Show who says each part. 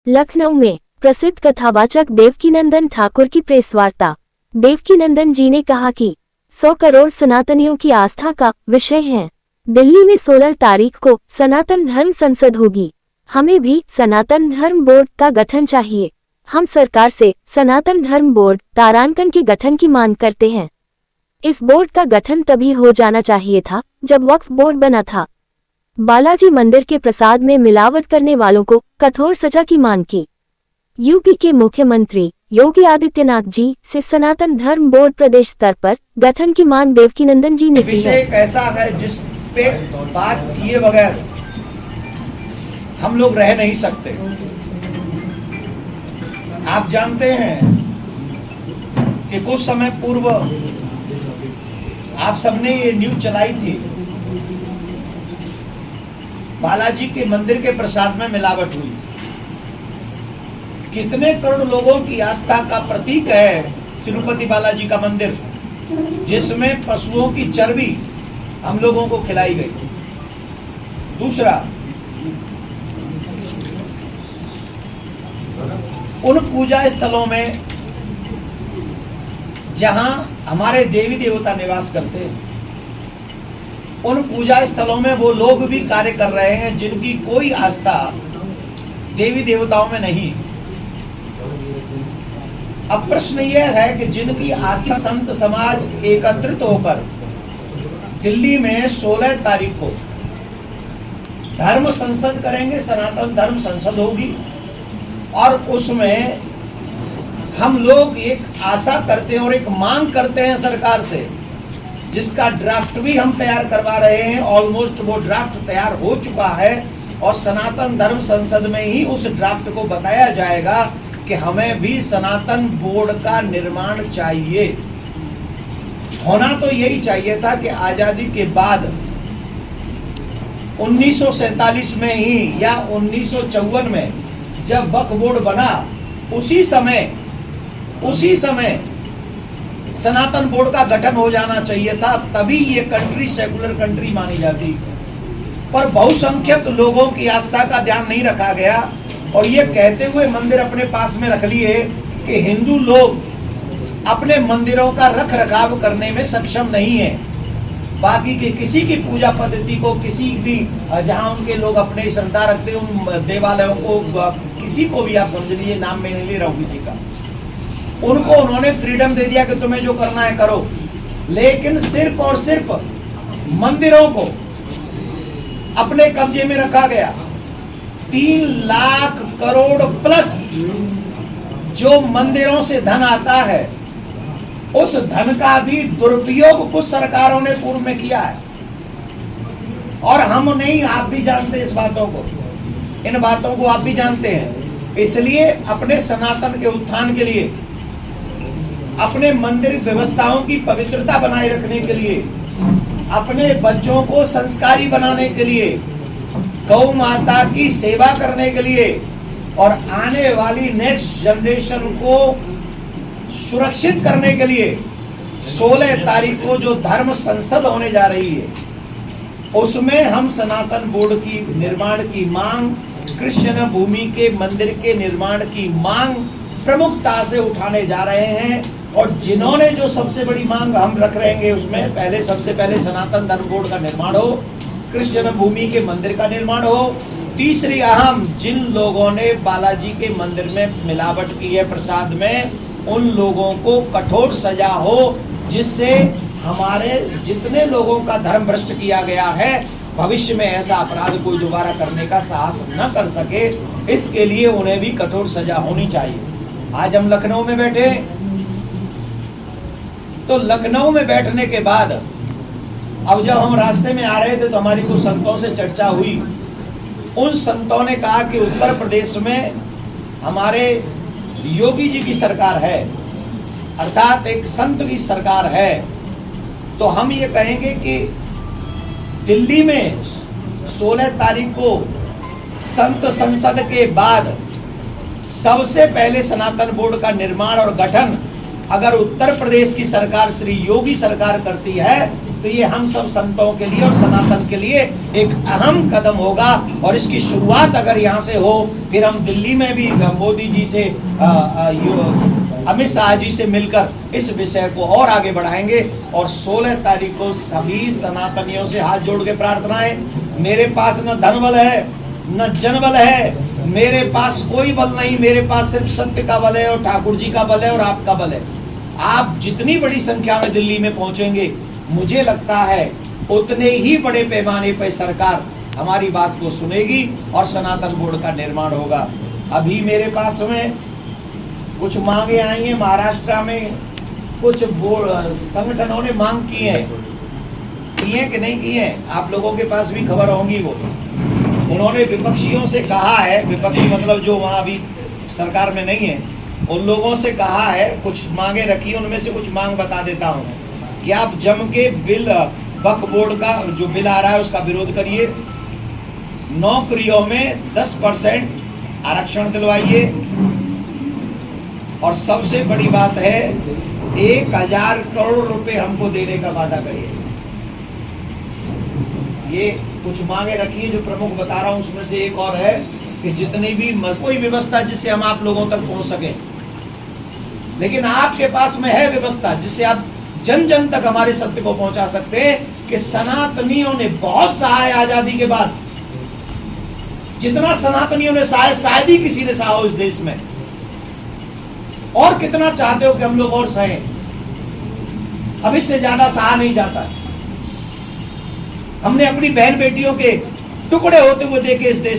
Speaker 1: लखनऊ में प्रसिद्ध कथावाचक देवकीनंदन ठाकुर की प्रेस वार्ता। देवकीनंदन जी ने कहा कि 100 करोड़ सनातनियों की आस्था का विषय है। दिल्ली में 16 तारीख को सनातन धर्म संसद होगी। हमें भी सनातन धर्म बोर्ड का गठन चाहिए। हम सरकार से सनातन धर्म बोर्ड तारांकन के गठन की मांग करते हैं। इस बोर्ड का गठन तभी हो जाना चाहिए था जब वक्फ बोर्ड बना था। बालाजी मंदिर के प्रसाद में मिलावट करने वालों को कठोर सजा की मांग की। यूपी के मुख्यमंत्री योगी आदित्यनाथ जी से सनातन धर्म बोर्ड प्रदेश स्तर पर गठन की मांग देवकीनंदन जी ने की है।
Speaker 2: विषय ऐसा है जिस पे बात किए बगैर हम लोग रह नहीं सकते। आप जानते हैं कि कुछ समय पूर्व आप सबने ये न्यूज चलाई थी, बालाजी के मंदिर के प्रसाद में मिलावट हुई। कितने करोड़ लोगों की आस्था का प्रतीक है तिरुपति बालाजी का मंदिर, जिसमें पशुओं की चर्बी हम लोगों को खिलाई गई। दूसरा, उन पूजा स्थलों में जहां हमारे देवी देवता निवास करते हैं, उन पूजा स्थलों में वो लोग भी कार्य कर रहे हैं जिनकी कोई आस्था देवी देवताओं में नहीं। अब प्रश्न यह है कि जिनकी आस्था, संत समाज एकत्रित होकर दिल्ली में 16 तारीख को धर्म संसद करेंगे, सनातन धर्म संसद होगी, और उसमें हम लोग एक आशा करते हैं और एक मांग करते हैं सरकार से, जिसका ड्राफ्ट भी हम तैयार करवा रहे हैं। ऑलमोस्ट वो ड्राफ्ट तैयार हो चुका है और सनातन धर्म संसद में ही उस ड्राफ्ट को बताया जाएगा कि हमें भी सनातन बोर्ड का निर्माण चाहिए। होना तो यही चाहिए था कि आजादी के बाद 1947 में ही या 1954 में जब वक्फ बोर्ड बना, उसी समय सनातन बोर्ड का गठन हो जाना चाहिए था, तभी ये कंट्री सेकुलर कंट्री मानी जाती। पर बहुसंख्यक लोगों की आस्था का ध्यान नहीं रखा गया और ये कहते हुए मंदिर अपने पास में रख लिए कि हिंदू लोग अपने मंदिरों का रख रखाव करने में सक्षम नहीं है। बाकी के किसी की पूजा पद्धति को, किसी भी जहां उनके लोग अपने श्रद्धा रखते हैं उन देवालयों को, किसी को भी आप समझ लीजिए, नाम में नहीं ले रहा हूं किसी का, उनको उन्होंने फ्रीडम दे दिया कि तुम्हें जो करना है करो। लेकिन सिर्फ और सिर्फ मंदिरों को अपने कब्जे में रखा गया। 3 लाख करोड़ प्लस जो मंदिरों से धन आता है, उस धन का भी दुरुपयोग कुछ सरकारों ने पूर्व में किया है। और हम नहीं, आप भी जानते हैं इस बातों को, इन बातों को आप भी जानते हैं। इसलिए अपने सनातन के उत्थान के लिए, अपने मंदिर व्यवस्थाओं की पवित्रता बनाए रखने के लिए, अपने बच्चों को संस्कारी बनाने के लिए, गौ माता की सेवा करने के लिए और आने वाली नेक्स्ट जनरेशन को सुरक्षित करने के लिए 16 तारीख को जो धर्म संसद होने जा रही है, उसमें हम सनातन बोर्ड की निर्माण की मांग, कृष्ण भूमि के मंदिर के निर्माण की मांग प्रमुखता से उठाने जा रहे हैं। और जिन्होंने जो सबसे बड़ी मांग हम रख रहेंगे, उसमें सबसे पहले सनातन धर्म बोर्ड का निर्माण हो, कृष्ण भूमि के मंदिर का निर्माण हो। तीसरी अहम, जिन लोगों ने बालाजी के मंदिर में मिलावट की है प्रसाद में, उन लोगों को कठोर सजा हो, जिससे हमारे जितने लोगों का धर्म भ्रष्ट किया गया है, भविष्य में ऐसा अपराध कोई दोबारा करने का साहस न कर सके। इसके लिए उन्हें भी कठोर सजा होनी चाहिए। आज हम लखनऊ में बैठे, तो लखनऊ में बैठने के बाद अब जब हम रास्ते में आ रहे थे तो हमारी कुछ संतों से चर्चा हुई। उन संतों ने कहा कि उत्तर प्रदेश में हमारे योगी जी की सरकार है, अर्थात एक संत की सरकार है, तो हम ये कहेंगे कि दिल्ली में 16 तारीख को संत संसद के बाद सबसे पहले सनातन बोर्ड का निर्माण और गठन अगर उत्तर प्रदेश की सरकार श्री योगी सरकार करती है तो ये हम सब संतों के लिए और सनातन के लिए एक अहम कदम होगा। और इसकी शुरुआत अगर यहाँ से हो, फिर हम दिल्ली में भी मोदी जी से अमित शाह जी से मिलकर इस विषय को और आगे बढ़ाएंगे। और 16 तारीख को सभी सनातनियों से हाथ जोड़ के प्रार्थना है, मेरे पास न धन बल है न जन बल है, मेरे पास कोई बल नहीं, मेरे पास सिर्फ सत्य का बल है और ठाकुर जी का बल है और आपका बल है। आप जितनी बड़ी संख्या में दिल्ली में पहुंचेंगे, मुझे लगता है उतने ही बड़े पैमाने पर सरकार हमारी बात को सुनेगी और सनातन बोर्ड का निर्माण होगा। अभी मेरे पास में कुछ मांगे आई हैं, महाराष्ट्र में कुछ संगठनों ने मांग की है कि नहीं की है, आप लोगों के पास भी खबर होंगी। वो उन्होंने विपक्षियों से कहा है, विपक्षी मतलब जो वहाँ अभी सरकार में नहीं है, उन लोगों से कहा है, कुछ मांगे रखी, उनमें से कुछ मांग बता देता हूँ कि आप जम के बिल वक्फ बोर्ड का जो बिल आ रहा है उसका विरोध करिए, नौकरियों में 10% आरक्षण दिलवाइए, और सबसे बड़ी बात है 1000 करोड़ रुपए हमको देने का वादा करिए। ये कुछ मांगे रखी है जो प्रमुख बता रहा हूं, उसमें से एक और है कि जितनी भी कोई व्यवस्था जिससे हम आप लोगों तक पहुंच सके, लेकिन आपके पास में है व्यवस्था जिससे आप जन जन तक हमारे सत्य को पहुंचा सकते हैं कि सनातनियों ने बहुत सहाय आजादी के बाद, जितना सनातनियों ने सहाय शायद ही किसी ने सहा हो इस देश में। और कितना चाहते हो कि हम लोग और सहें? अब इससे ज्यादा सहा नहीं जाता। हमने अपनी बहन बेटियों के टुकड़े होते हुए देखे इस देश